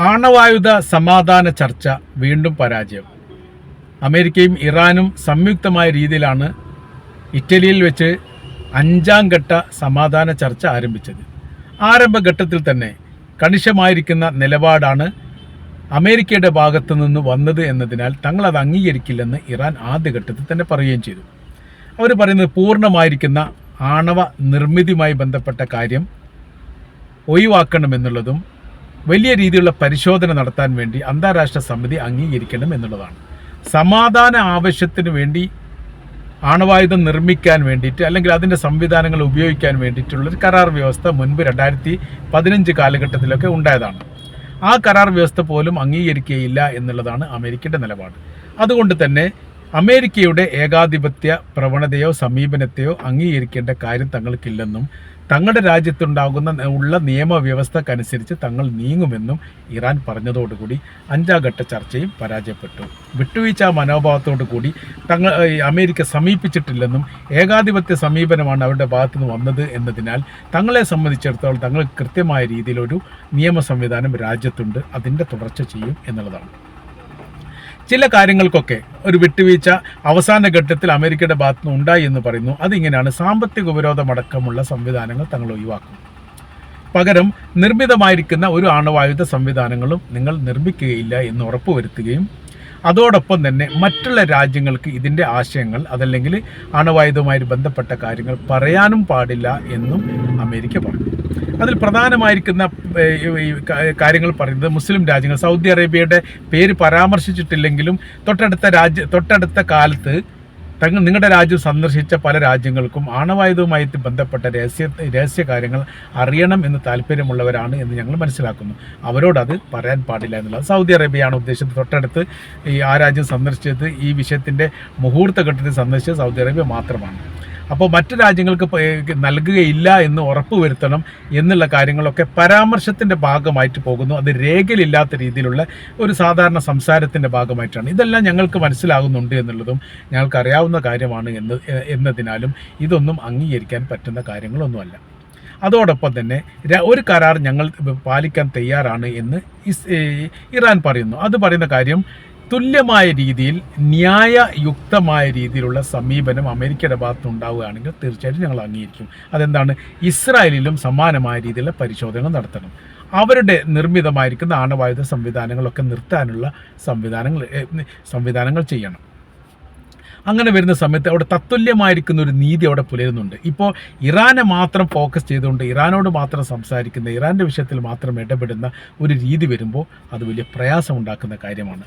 ആണവായുധ സമാധാന ചർച്ച വീണ്ടും പരാജയം. അമേരിക്കയും ഇറാനും സംയുക്തമായ രീതിയിലാണ് ഇറ്റലിയിൽ വെച്ച് 5ാം ഘട്ട സമാധാന ചർച്ച ആരംഭിച്ചത്. ആരംഭഘട്ടത്തിൽ തന്നെ കണിശമായിരിക്കുന്ന നിലപാടാണ് അമേരിക്കയുടെ ഭാഗത്തു നിന്ന് വന്നത് എന്നതിനാൽ തങ്ങളത് അംഗീകരിക്കില്ലെന്ന് ഇറാൻ ആദ്യഘട്ടത്തിൽ തന്നെ പറയുകയും ചെയ്തു. അവർ പറയുന്നത് പൂർണ്ണമായിരിക്കുന്ന ആണവ നിർമ്മിതിയുമായി ബന്ധപ്പെട്ട കാര്യം ഒഴിവാക്കണമെന്നുള്ളതും വലിയ രീതിയിലുള്ള പരിശോധന നടത്താൻ വേണ്ടി അന്താരാഷ്ട്ര സമിതി അംഗീകരിക്കണം എന്നുള്ളതാണ്. സമാധാന ആവശ്യത്തിന് വേണ്ടി ആണവായുധം നിർമ്മിക്കാൻ വേണ്ടിയിട്ട് അല്ലെങ്കിൽ അതിൻ്റെ സംവിധാനങ്ങൾ ഉപയോഗിക്കാൻ വേണ്ടിയിട്ടുള്ളൊരു കരാർ വ്യവസ്ഥ മുൻപ് 2015 കാലഘട്ടത്തിലൊക്കെ ഉണ്ടായതാണ്. ആ കരാർ വ്യവസ്ഥ പോലും അംഗീകരിക്കുകയില്ല എന്നുള്ളതാണ് അമേരിക്കയുടെ നിലപാട്. അതുകൊണ്ട് തന്നെ അമേരിക്കയുടെ ഏകാധിപത്യ പ്രവണതയോ സമീപനത്തെയോ അംഗീകരിക്കേണ്ട കാര്യം തങ്ങൾക്കില്ലെന്നും തങ്ങളുടെ രാജ്യത്തുണ്ടാകുന്ന നിയമവ്യവസ്ഥക്കനുസരിച്ച് തങ്ങൾ നീങ്ങുമെന്നും ഇറാൻ പറഞ്ഞതോടുകൂടി 5ാം ഘട്ട ചർച്ചയും പരാജയപ്പെട്ടു. വിട്ടുവീഴ്ച മനോഭാവത്തോടു കൂടി അമേരിക്ക സമീപിച്ചിട്ടില്ലെന്നും ഏകാധിപത്യ സമീപനമാണ് അവരുടെ ഭാഗത്തുനിന്ന് വന്നത് എന്നതിനാൽ തങ്ങളെ സംബന്ധിച്ചിടത്തോളം തങ്ങൾക്ക് കൃത്യമായ രീതിയിലൊരു നിയമ സംവിധാനം രാജ്യത്തുണ്ട്, അതിൻ്റെ തുടർച്ച ചെയ്യും എന്നുള്ളതാണ്. ചില കാര്യങ്ങൾക്കൊക്കെ ഒരു വിട്ടുവീഴ്ച അവസാന ഘട്ടത്തിൽ അമേരിക്കയുടെ ഭാഗത്തുനിന്ന് ഉണ്ടായി എന്ന് പറയുന്നു. അതിങ്ങനെയാണ്: സാമ്പത്തിക ഉപരോധമടക്കമുള്ള സംവിധാനങ്ങൾ തങ്ങൾ ഒഴിവാക്കും. പകരം നിർമ്മിതമായിരിക്കുന്ന ഒരു ആണവായുധ സംവിധാനങ്ങളും നിങ്ങൾ നിർമ്മിക്കുകയില്ല എന്ന് ഉറപ്പുവരുത്തുകയും അതോടൊപ്പം തന്നെ മറ്റുള്ള രാജ്യങ്ങൾക്ക് ഇതിൻ്റെ ആശയങ്ങൾ അതല്ലെങ്കിൽ ആണവായുധവുമായി ബന്ധപ്പെട്ട കാര്യങ്ങൾ പറയാനും പാടില്ല എന്നും അമേരിക്ക പറഞ്ഞു. അതിൽ പ്രധാനമായിരിക്കുന്ന കാര്യങ്ങൾ പറയുന്നത് മുസ്ലിം രാജ്യങ്ങൾ, സൗദി അറേബ്യയുടെ പേര് പരാമർശിച്ചിട്ടില്ലെങ്കിലും തൊട്ടടുത്ത കാലത്ത് നിങ്ങളുടെ രാജ്യം സന്ദർശിച്ച പല രാജ്യങ്ങൾക്കും ആണവായുധവുമായി ബന്ധപ്പെട്ട രഹസ്യ കാര്യങ്ങൾ അറിയണം എന്ന് താല്പര്യമുള്ളവരാണ് എന്ന് ഞങ്ങൾ മനസ്സിലാക്കുന്നു. അവരോട് അത് പറയാൻ പാടില്ല എന്നുള്ളത്. സൗദി അറേബ്യയാണ് ഉദ്ദേശിച്ചത്. തൊട്ടടുത്ത് ആ രാജ്യം സന്ദർശിച്ചത്, ഈ വിഷയത്തിൻ്റെ മുഹൂർത്ത ഘട്ടത്തിൽ സന്ദർശിച്ചത് സൗദി അറേബ്യ മാത്രമാണ്. അപ്പോൾ മറ്റു രാജ്യങ്ങൾക്ക് നൽകുകയില്ല എന്ന് ഉറപ്പുവരുത്തണം എന്നുള്ള കാര്യങ്ങളൊക്കെ പരാമർശത്തിൻ്റെ ഭാഗമായിട്ട് പോകുന്നു. അത് രേഖയിലില്ലാത്ത രീതിയിലുള്ള ഒരു സാധാരണ സംസാരത്തിൻ്റെ ഭാഗമായിട്ടാണ്. ഇതെല്ലാം ഞങ്ങൾക്ക് മനസ്സിലാകുന്നുണ്ട് എന്നുള്ളതും ഞങ്ങൾക്ക് അറിയാവുന്ന കാര്യമാണ് എന്നതിനാലും ഇതൊന്നും അംഗീകരിക്കാൻ പറ്റുന്ന കാര്യങ്ങളൊന്നുമല്ല. അതോടൊപ്പം തന്നെ ഒരു കരാർ ഞങ്ങൾ പാലിക്കാൻ തയ്യാറാണ് എന്ന് ഇറാൻ പറയുന്നു. അത് പറയുന്ന കാര്യം തുല്യമായ രീതിയിൽ ന്യായയുക്തമായ രീതിയിലുള്ള സമീപനം അമേരിക്കയുടെ ഭാഗത്ത് ഉണ്ടാവുകയാണെങ്കിൽ തീർച്ചയായിട്ടും ഞങ്ങൾ അംഗീകരിക്കും. അതെന്താണ്? ഇസ്രായേലിലും സമാനമായ രീതിയിലുള്ള പരിശോധനകൾ നടത്തണം. അവരുടെ നിർമ്മിതമായിരിക്കുന്ന ആണവായുധ സംവിധാനങ്ങളൊക്കെ നിർത്താനുള്ള സംവിധാനങ്ങൾ ചെയ്യണം. അങ്ങനെ വരുന്ന സമയത്ത് അവിടെ തത്തുല്യമായിരിക്കുന്ന ഒരു നീതി അവിടെ പുലരുന്നുണ്ട്. ഇപ്പോൾ ഇറാനെ മാത്രം ഫോക്കസ് ചെയ്തുകൊണ്ട് ഇറാനോട് മാത്രം സംസാരിക്കുന്ന, ഇറാൻ്റെ വിഷയത്തിൽ മാത്രം ഇടപെടുന്ന ഒരു രീതി വരുമ്പോൾ അത് വലിയ പ്രയാസം ഉണ്ടാക്കുന്ന കാര്യമാണ്.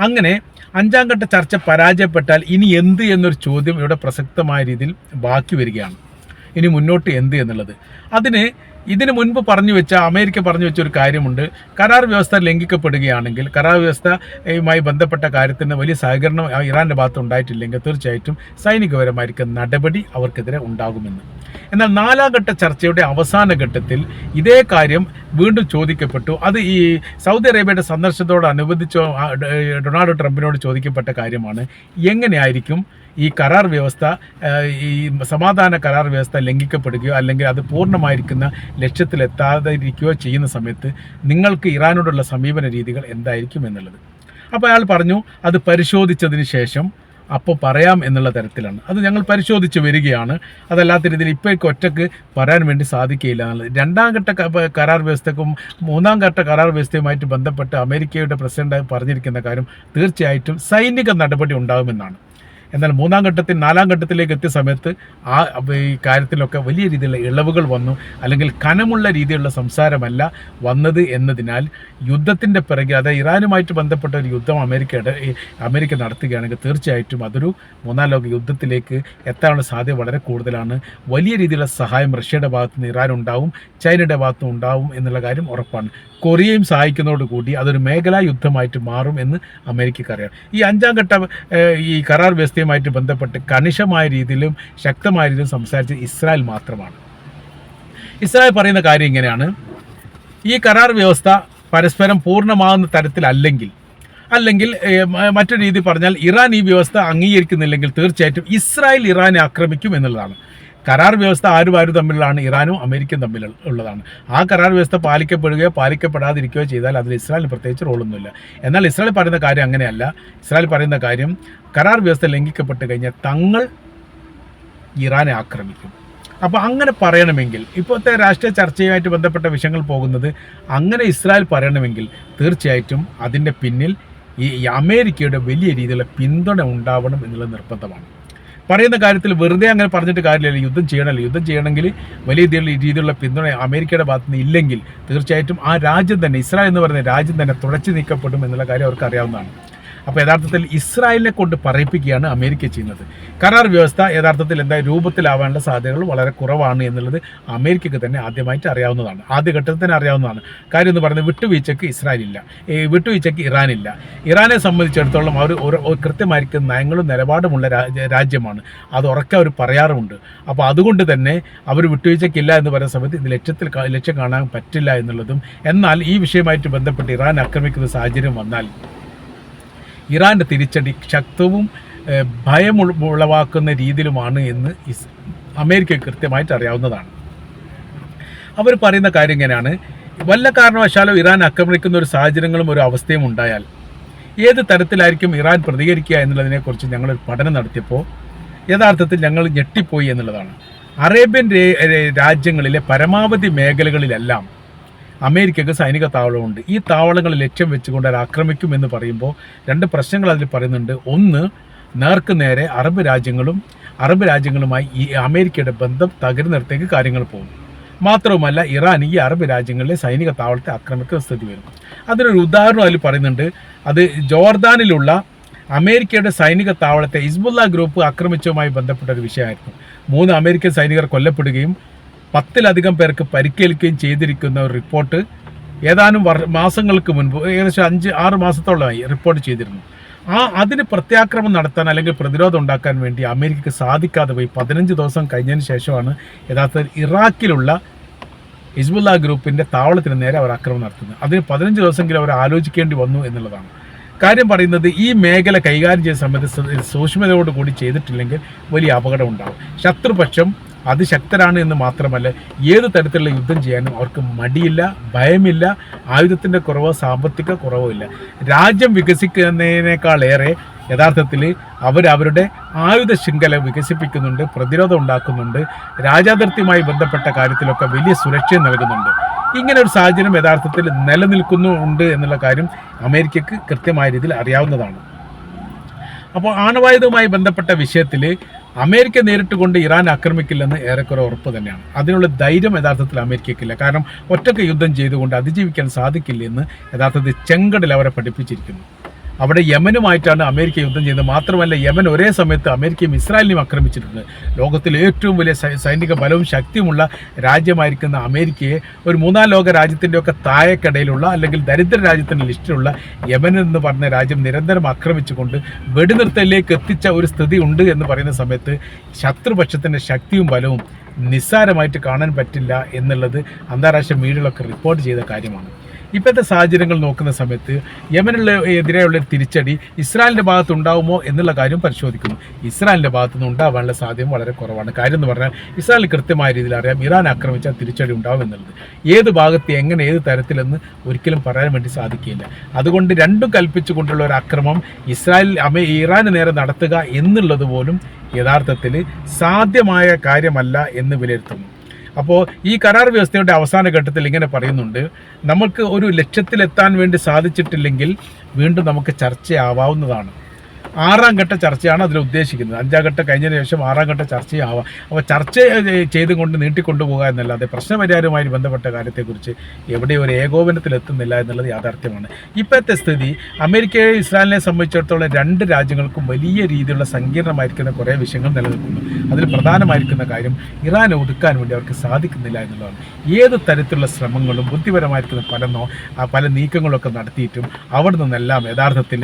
അങ്ങനെ 5ാം ഘട്ട ചർച്ച പരാജയപ്പെട്ടാൽ ഇനി എന്ത് എന്നൊരു ചോദ്യം ഇവിടെ പ്രസക്തമായ രീതിയിൽ ബാക്കി വരികയാണ്. ഇനി മുന്നോട്ട് എന്ത് എന്നുള്ളത്. ഇതിന് മുൻപ് അമേരിക്ക പറഞ്ഞു വെച്ച ഒരു കാര്യമുണ്ട്. കരാർ വ്യവസ്ഥ ലംഘിക്കപ്പെടുകയാണെങ്കിൽ, കരാർ വ്യവസ്ഥയുമായി ബന്ധപ്പെട്ട കാര്യത്തിന് വലിയ സഹകരണം ഇറാൻ്റെ ഭാഗത്ത് ഉണ്ടായിട്ടില്ലെങ്കിൽ തീർച്ചയായിട്ടും സൈനികപരമായിരിക്കുന്ന നടപടി അവർക്കെതിരെ ഉണ്ടാകുമെന്ന്. എന്നാൽ 4ാം ഘട്ട ചർച്ചയുടെ അവസാന ഘട്ടത്തിൽ ഇതേ കാര്യം വീണ്ടും ചോദിക്കപ്പെട്ടു. അത് ഈ സൗദി അറേബ്യയുടെ സന്ദർശനത്തോടനുബന്ധിച്ചോ ഡൊണാൾഡ് ട്രംപിനോട് ചോദിക്കപ്പെട്ട കാര്യമാണ്. എങ്ങനെയായിരിക്കും ഈ കരാർ വ്യവസ്ഥ, ഈ സമാധാന കരാർ വ്യവസ്ഥ ലംഘിക്കപ്പെടുകയോ അല്ലെങ്കിൽ അത് പൂർണ്ണമായിരിക്കുന്ന ലക്ഷ്യത്തിലെത്താതിരിക്കുകയോ ചെയ്യുന്ന സമയത്ത് നിങ്ങൾക്ക് ഇറാനോടുള്ള സമീപന രീതികൾ എന്തായിരിക്കും എന്നുള്ളത്. അപ്പോൾ അയാൾ പറഞ്ഞു അത് പരിശോധിച്ചതിന് ശേഷം അപ്പോൾ പറയാം എന്നുള്ള തരത്തിലാണ്. അത് ഞങ്ങൾ പരിശോധിച്ച് വരികയാണ്. അതല്ലാത്ത രീതിയിൽ ഇപ്പോഴേക്ക് ഒറ്റക്ക് പറയാൻ വേണ്ടി സാധിക്കുകയില്ല എന്നുള്ളത്. 2ാം ഘട്ട കരാർ വ്യവസ്ഥക്കും 3ാം ഘട്ട കരാർ വ്യവസ്ഥയുമായിട്ട് ബന്ധപ്പെട്ട് അമേരിക്കയുടെ പ്രസിഡന്റ് പറഞ്ഞിരിക്കുന്ന കാര്യം തീർച്ചയായിട്ടും സൈനിക നടപടി ഉണ്ടാകുമെന്നാണ്. എന്നാൽ 3ാം ഘട്ടത്തിൽ 4ാം ഘട്ടത്തിലേക്ക് എത്തിയ സമയത്ത് ഈ കാര്യത്തിലൊക്കെ വലിയ രീതിയിലുള്ള ഇളവുകൾ വന്നു. അല്ലെങ്കിൽ കനമുള്ള രീതിയിലുള്ള സംസാരമല്ല വന്നത് എന്നതിനാൽ യുദ്ധത്തിൻ്റെ പിറകെ, അതായത് ഇറാനുമായിട്ട് ബന്ധപ്പെട്ട ഒരു യുദ്ധം അമേരിക്ക നടത്തുകയാണെങ്കിൽ തീർച്ചയായിട്ടും അതൊരു 3ാം ലോക യുദ്ധത്തിലേക്ക് എത്താനുള്ള സാധ്യത വളരെ കൂടുതലാണ്. വലിയ രീതിയിലുള്ള സഹായം റഷ്യയുടെ ഭാഗത്തുനിന്ന് ഇറാൻ ഉണ്ടാവും, ചൈനയുടെ ഭാഗത്തുനിന്ന് ഉണ്ടാവും എന്നുള്ള കാര്യം ഉറപ്പാണ്. കൊറിയയും സഹായിക്കുന്നതോടുകൂടി അതൊരു മേഖലാ യുദ്ധമായിട്ട് മാറും എന്ന് അമേരിക്കക്കറിയാം. ഈ 5ാം ഘട്ട ഈ കരാർ വ്യവസ്ഥയുമായിട്ട് ബന്ധപ്പെട്ട് കണിശമായ രീതിയിലും ശക്തമായ രീതിയിലും സംസാരിച്ചത് ഇസ്രായേൽ മാത്രമാണ്. ഇസ്രായേൽ പറയുന്ന കാര്യം ഇങ്ങനെയാണ്: ഈ കരാർ വ്യവസ്ഥ പരസ്പരം പൂർണ്ണമാകുന്ന തരത്തിലല്ലെങ്കിൽ മറ്റൊരു രീതി പറഞ്ഞാൽ ഇറാൻ ഈ വ്യവസ്ഥ അംഗീകരിക്കുന്നില്ലെങ്കിൽ തീർച്ചയായിട്ടും ഇസ്രായേൽ ഇറാനെ ആക്രമിക്കും എന്നുള്ളതാണ്. കരാർ വ്യവസ്ഥ ആരും തമ്മിലാണ്, ഇറാനും അമേരിക്കയും തമ്മിൽ ഉള്ളതാണ്. ആ കരാർ വ്യവസ്ഥ പാലിക്കപ്പെടുകയോ പാലിക്കപ്പെടാതിരിക്കുകയോ ചെയ്താൽ അതിൽ ഇസ്രായേലിന് പ്രത്യേകിച്ച് റോളൊന്നുമില്ല. എന്നാൽ ഇസ്രായേൽ പറയുന്ന കാര്യം അങ്ങനെയല്ല. ഇസ്രായേൽ പറയുന്ന കാര്യം കരാർ വ്യവസ്ഥ ലംഘിക്കപ്പെട്ട് കഴിഞ്ഞാൽ തങ്ങൾ ഇറാനെ ആക്രമിക്കും. അപ്പോൾ അങ്ങനെ പറയണമെങ്കിൽ, ഇപ്പോഴത്തെ രാഷ്ട്രീയ ചർച്ചയുമായിട്ട് ബന്ധപ്പെട്ട വിഷയങ്ങൾ പോകുന്നത് അങ്ങനെ ഇസ്രായേൽ പറയണമെങ്കിൽ തീർച്ചയായിട്ടും അതിൻ്റെ പിന്നിൽ ഈ അമേരിക്കയുടെ വലിയ രീതിയിലുള്ള പിന്തുണ ഉണ്ടാവണം എന്നുള്ളത് നിർബന്ധമാണ്. പറയുന്ന കാര്യത്തിൽ വെറുതെ അങ്ങനെ പറഞ്ഞിട്ട് കാര്യമില്ല. യുദ്ധം ചെയ്യണമല്ലോ. യുദ്ധം ചെയ്യണമെങ്കിൽ വലിയ രീതിയിലുള്ള പിന്തുണ അമേരിക്കയുടെ ഭാഗത്ത് നിന്ന് ഇല്ലെങ്കിൽ തീർച്ചയായിട്ടും ആ രാജ്യം തന്നെ, ഇസ്രായേൽ എന്ന് പറയുന്ന രാജ്യം തന്നെ തുടച്ചു നീക്കപ്പെടും എന്നുള്ള കാര്യം അവർക്ക് അറിയാവുന്നതാണ്. അപ്പോൾ യഥാർത്ഥത്തിൽ ഇസ്രായേലിനെ കൊണ്ട് പറയിപ്പിക്കുകയാണ് അമേരിക്ക ചെയ്യുന്നത്. കരാർ വ്യവസ്ഥ യഥാർത്ഥത്തിൽ എന്താ രൂപത്തിലാവാനുള്ള സാധ്യതകൾ വളരെ കുറവാണ് എന്നുള്ളത് അമേരിക്കക്ക് തന്നെ ആദ്യമായിട്ട് അറിയാവുന്നതാണ്. ആദ്യഘട്ടത്തിൽ തന്നെ അറിയാവുന്നതാണ്. കാര്യം എന്ന് പറയുന്നത് വിട്ടുവീഴ്ചയ്ക്ക് ഇസ്രായേലില്ല, വിട്ടുവീഴ്ചയ്ക്ക് ഇറാനില്ല. ഇറാനെ സംബന്ധിച്ചിടത്തോളം അവർ കൃത്യമായിരിക്കും നയങ്ങളും നിലപാടുമുള്ള രാജ്യമാണ്. അത് ഉറക്കെ അവർ പറയാറുമുണ്ട്. അപ്പോൾ അതുകൊണ്ട് തന്നെ അവർ വിട്ടുവീഴ്ചയ്ക്കില്ല എന്ന് പറയുന്ന സമയത്ത് ഇത് ലക്ഷ്യം കാണാൻ പറ്റില്ല എന്നുള്ളതും, എന്നാൽ ഈ വിഷയമായിട്ട് ബന്ധപ്പെട്ട് ഇറാൻ ആക്രമിക്കുന്ന സാഹചര്യം വന്നാൽ ഇറാൻ്റെ തിരിച്ചടി ശക്തവും ഭയമുളവാക്കുന്ന രീതിയിലുമാണ് എന്ന് അമേരിക്ക കൃത്യമായിട്ട് അറിയാവുന്നതാണ്. അവർ പറയുന്ന കാര്യം ഇങ്ങനെയാണ്: വല്ല കാരണവശാലോ ഇറാൻ ആക്രമിക്കുന്ന ഒരു സാഹചര്യങ്ങളും ഒരു അവസ്ഥയും ഉണ്ടായാൽ ഏത് തരത്തിലായിരിക്കും ഇറാൻ പ്രതികരിക്കുക എന്നുള്ളതിനെക്കുറിച്ച് ഞങ്ങളൊരു പഠനം നടത്തിയപ്പോൾ യഥാർത്ഥത്തിൽ ഞങ്ങൾ ഞെട്ടിപ്പോയി എന്നുള്ളതാണ്. അറേബ്യൻ രാജ്യങ്ങളിലെ പരമാവധി മേഖലകളിലെല്ലാം അമേരിക്കക്ക് സൈനിക താവളമുണ്ട്. ഈ താവളങ്ങൾ ലക്ഷ്യം വെച്ചുകൊണ്ട് അത് ആക്രമിക്കുമെന്ന് പറയുമ്പോൾ രണ്ട് പ്രശ്നങ്ങൾ അതിൽ പറയുന്നുണ്ട്. ഒന്ന്, നേർക്ക് നേരെ അറബ് രാജ്യങ്ങളുമായി ഈ അമേരിക്കയുടെ ബന്ധം തകരുന്നിടത്തേക്ക് കാര്യങ്ങൾ പോകും. മാത്രവുമല്ല, ഇറാൻ ഈ അറബ് രാജ്യങ്ങളിലെ സൈനിക താവളത്തെ ആക്രമിക്കുന്ന സ്ഥിതി വരും. അതിനൊരു ഉദാഹരണം അതിൽ പറയുന്നുണ്ട്. അത് ജോർദാനിലുള്ള അമേരിക്കയുടെ സൈനിക താവളത്തെ ഹിസ്ബുള്ള ഗ്രൂപ്പ് ആക്രമിച്ചതുമായി ബന്ധപ്പെട്ട ഒരു വിഷയമായിരുന്നു. 3 അമേരിക്കൻ സൈനികർ കൊല്ലപ്പെടുകയും 10-ലധികം പേർക്ക് പരിക്കേൽക്കുകയും ചെയ്തിരിക്കുന്ന ഒരു റിപ്പോർട്ട് ഏതാനും മാസങ്ങൾക്ക് മുൻപ്, ഏകദേശം 5-6 മാസത്തോളമായി റിപ്പോർട്ട് ചെയ്തിരുന്നു. അതിന് പ്രത്യാക്രമണം നടത്താൻ അല്ലെങ്കിൽ പ്രതിരോധം ഉണ്ടാക്കാൻ വേണ്ടി അമേരിക്കക്ക് സാധിക്കാതെ പോയി. 15 ദിവസം കഴിഞ്ഞതിന് ശേഷമാണ് യഥാർത്ഥത്തിൽ ഇറാഖിലുള്ള ഹിസ്ബുള്ള ഗ്രൂപ്പിൻ്റെ താവളത്തിന് നേരെ അവർ ആക്രമണം നടത്തുന്നത്. അതിന് 15 ദിവസമെങ്കിലും അവർ ആലോചിക്കേണ്ടി വന്നു എന്നുള്ളതാണ്. കാര്യം പറയുന്നത്, ഈ മേഖല കൈകാര്യം ചെയ്യുന്ന സമയത്ത് സൂക്ഷ്മതയോടുകൂടി ചെയ്തിട്ടില്ലെങ്കിൽ വലിയ അപകടം ഉണ്ടാകും. ശത്രുപക്ഷം അതിശക്തരാണ് എന്ന് മാത്രമല്ല, ഏത് തരത്തിലുള്ള യുദ്ധം ചെയ്യാനും അവർക്ക് മടിയില്ല, ഭയമില്ല, ആയുധത്തിൻ്റെ കുറവോ സാമ്പത്തിക കുറവോ ഇല്ല. രാജ്യം വികസിക്കുന്നതിനേക്കാളേറെ യഥാർത്ഥത്തിൽ അവരുടെ ആയുധ ശൃംഖല വികസിപ്പിക്കുന്നുണ്ട്, പ്രതിരോധം ഉണ്ടാക്കുന്നുണ്ട്, രാജ്യാതിർത്തിയുമായി ബന്ധപ്പെട്ട കാര്യത്തിലൊക്കെ വലിയ സുരക്ഷ നൽകുന്നുണ്ട്. ഇങ്ങനെ ഒരു സാഹചര്യം യഥാർത്ഥത്തിൽ നിലനിൽക്കുന്നുണ്ട് എന്നുള്ള കാര്യം അമേരിക്കക്ക് കൃത്യമായ രീതിയിൽ അറിയാവുന്നതാണ്. അപ്പോൾ ആണവായുധവുമായി ബന്ധപ്പെട്ട വിഷയത്തിൽ അമേരിക്ക നേരിട്ട് കൊണ്ട് ഇറാൻ ആക്രമിക്കില്ലെന്ന് ഏറെക്കുറെ ഉറപ്പ് തന്നെയാണ്. അതിനുള്ള ധൈര്യം യഥാർത്ഥത്തിൽ അമേരിക്കയ്ക്കില്ല. കാരണം ഒറ്റയ്ക്ക് യുദ്ധം ചെയ്തുകൊണ്ട് അതിജീവിക്കാൻ സാധിക്കില്ലെന്ന് യഥാർത്ഥത്തിൽ ചെങ്കടൽ അവരെ പഠിപ്പിച്ചിരിക്കുന്നു. അവിടെ യമനുമായിട്ടാണ് അമേരിക്ക യുദ്ധം ചെയ്യുന്നത്. മാത്രമല്ല, യമൻ ഒരേ സമയത്ത് അമേരിക്കയും ഇസ്രായേലിനെയും ആക്രമിച്ചിട്ടുണ്ട്. ലോകത്തിലെ ഏറ്റവും വലിയ സൈനിക ബലവും ശക്തിയുമുള്ള രാജ്യമായിരിക്കുന്ന അമേരിക്കയെ ഒരു 3-ാം ലോക രാജ്യത്തിൻ്റെയൊക്കെ താഴെക്കടയിലുള്ള അല്ലെങ്കിൽ ദരിദ്ര രാജ്യത്തിൻ്റെ ലിസ്റ്റിലുള്ള യമൻ എന്ന് പറഞ്ഞ രാജ്യം നിരന്തരം ആക്രമിച്ചുകൊണ്ട് വെടിനിർത്തലിലേക്ക് എത്തിച്ച ഒരു സ്ഥിതി ഉണ്ട് എന്ന് പറയുന്ന സമയത്ത് ശത്രുപക്ഷത്തിൻ്റെ ശക്തിയും ബലവും നിസ്സാരമായിട്ട് കാണാൻ പറ്റില്ല എന്നുള്ളത് അന്താരാഷ്ട്ര മീഡിയകളൊക്കെ റിപ്പോർട്ട് ചെയ്ത കാര്യമാണ്. ഇപ്പോഴത്തെ സാഹചര്യങ്ങൾ നോക്കുന്ന സമയത്ത് യമനെതിരെയുള്ള തിരിച്ചടി ഇസ്രായേലിൻ്റെ ഭാഗത്തുണ്ടാവുമോ എന്നുള്ള കാര്യം പരിശോധിക്കുന്നു. ഇസ്രായേലിൻ്റെ ഭാഗത്തുനിന്ന് ഉണ്ടാവാനുള്ള സാധ്യത വളരെ കുറവാണ്. കാര്യം എന്ന് പറഞ്ഞാൽ ഇസ്രായേലിന് കൃത്യമായ രീതിയിൽ അറിയാം ഇറാൻ ആക്രമിച്ചാൽ തിരിച്ചടി ഉണ്ടാവും എന്നുള്ളത്. ഏത് ഭാഗത്ത് എങ്ങനെ ഏത് തരത്തിലെന്ന് ഒരിക്കലും പറയാൻ വേണ്ടി സാധിക്കില്ല. അതുകൊണ്ട് രണ്ടും കൽപ്പിച്ചുകൊണ്ടുള്ള ഒരു ആക്രമണം ഇറാന് നേരെ നടത്തുക എന്നുള്ളത് പോലും യഥാർത്ഥത്തിൽ സാധ്യമായ കാര്യമല്ല എന്ന് വിലയിരുത്തുന്നു. അപ്പോൾ ഈ കരാർ വ്യവസ്ഥയുടെ അവസാന ഘട്ടത്തിൽ ഇങ്ങനെ പറയുന്നുണ്ട്: നമുക്ക് ഒരു ലക്ഷ്യത്തിലെത്താൻ വേണ്ടി സാധിച്ചിട്ടില്ലെങ്കിൽ വീണ്ടും നമുക്ക് ചർച്ചയാവാവുന്നതാണ്. 6ാം ഘട്ട ചർച്ചയാണ് അതിൽ ഉദ്ദേശിക്കുന്നത്. 5ാം ഘട്ടം കഴിഞ്ഞതിന് ശേഷം 6ാം ഘട്ട ചർച്ചയാവാം. അപ്പോൾ ചർച്ച ചെയ്തുകൊണ്ട് നീട്ടിക്കൊണ്ടുപോകുക എന്നല്ലാതെ പ്രശ്നപരിഹാരവുമായി ബന്ധപ്പെട്ട കാര്യത്തെക്കുറിച്ച് എവിടെ ഒരു ഏകോപനത്തിലെത്തുന്നില്ല എന്നുള്ളത് യാഥാർത്ഥ്യമാണ്. ഇപ്പോഴത്തെ സ്ഥിതി അമേരിക്കയെ ഇസ്രായേലിനെ സംബന്ധിച്ചിടത്തോളം 2 രാജ്യങ്ങൾക്കും വലിയ രീതിയിലുള്ള സങ്കീർണമായിരിക്കുന്ന കുറേ വിഷയങ്ങൾ നിലനിൽക്കുന്നു. അതിൽ പ്രധാനമായിരിക്കുന്ന കാര്യം ഇറാനെ ഒതുക്കാൻ വേണ്ടി അവർക്ക് സാധിക്കുന്നില്ല എന്നുള്ളതാണ്. ഏത് തരത്തിലുള്ള ശ്രമങ്ങളും ബുദ്ധിപരമായിരിക്കുന്ന പല നീക്കങ്ങളൊക്കെ നടത്തിയിട്ടും അവിടെ നിന്നെല്ലാം യഥാർത്ഥത്തിൽ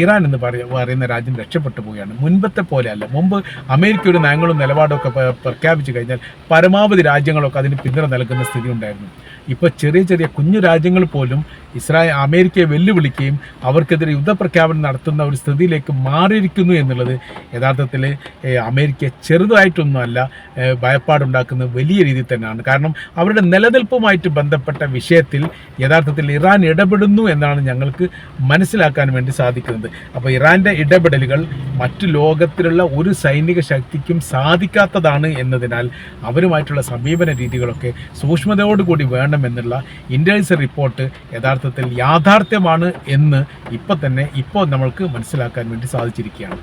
ഇറാൻ എന്ന് പറയുന്ന രാജ്യം രക്ഷപ്പെട്ടു പോവുകയാണ്. മുൻപത്തെ പോലെയല്ല. മുമ്പ് അമേരിക്കയുടെ നയങ്ങളും നിലപാടൊക്കെ പ്രഖ്യാപിച്ചു കഴിഞ്ഞാൽ പരമാവധി രാജ്യങ്ങളൊക്കെ അതിന് പിന്തുണ നൽകുന്ന സ്ഥിതി ഉണ്ടായിരുന്നു. ഇപ്പോൾ ചെറിയ കുഞ്ഞു രാജ്യങ്ങൾ പോലും അമേരിക്കയെ വെല്ലുവിളിക്കുകയും അവർക്കെതിരെ യുദ്ധപ്രഖ്യാപനം നടത്തുന്ന ഒരു സ്ഥിതിയിലേക്ക് മാറിയിരിക്കുന്നു എന്നുള്ളത് യഥാർത്ഥത്തിൽ അമേരിക്ക ചെറുതായിട്ടൊന്നുമല്ല ഭയപ്പാടുണ്ടാക്കുന്ന വലിയ രീതിയിൽ തന്നെയാണ്. കാരണം അവരുടെ നിലനിൽപ്പുമായിട്ട് ബന്ധപ്പെട്ട വിഷയത്തിൽ യഥാർത്ഥത്തിൽ ഇറാൻ ഇടപെടുന്നു എന്നാണ് ഞങ്ങൾക്ക് മനസ്സിലാക്കാൻ വേണ്ടി സാധിക്കുന്നത്. അപ്പോൾ ഇറാൻ്റെ ഇടപെടലുകൾ മറ്റു ലോകത്തിലുള്ള ഒരു സൈനിക ശക്തിക്കും സാധിക്കാത്തതാണ് എന്നതിനാൽ അവരുമായിട്ടുള്ള സമീപന രീതികളൊക്കെ സൂക്ഷ്മതയോടുകൂടി വേണമെന്നുള്ള ഇൻ്റലിജൻസ് റിപ്പോർട്ട് യഥാർത്ഥത്തിൽ യാഥാർത്ഥ്യമാണ് എന്ന് ഇപ്പോൾ നമ്മൾക്ക് മനസ്സിലാക്കാൻ വേണ്ടി സാധിച്ചിരിക്കുകയാണ്.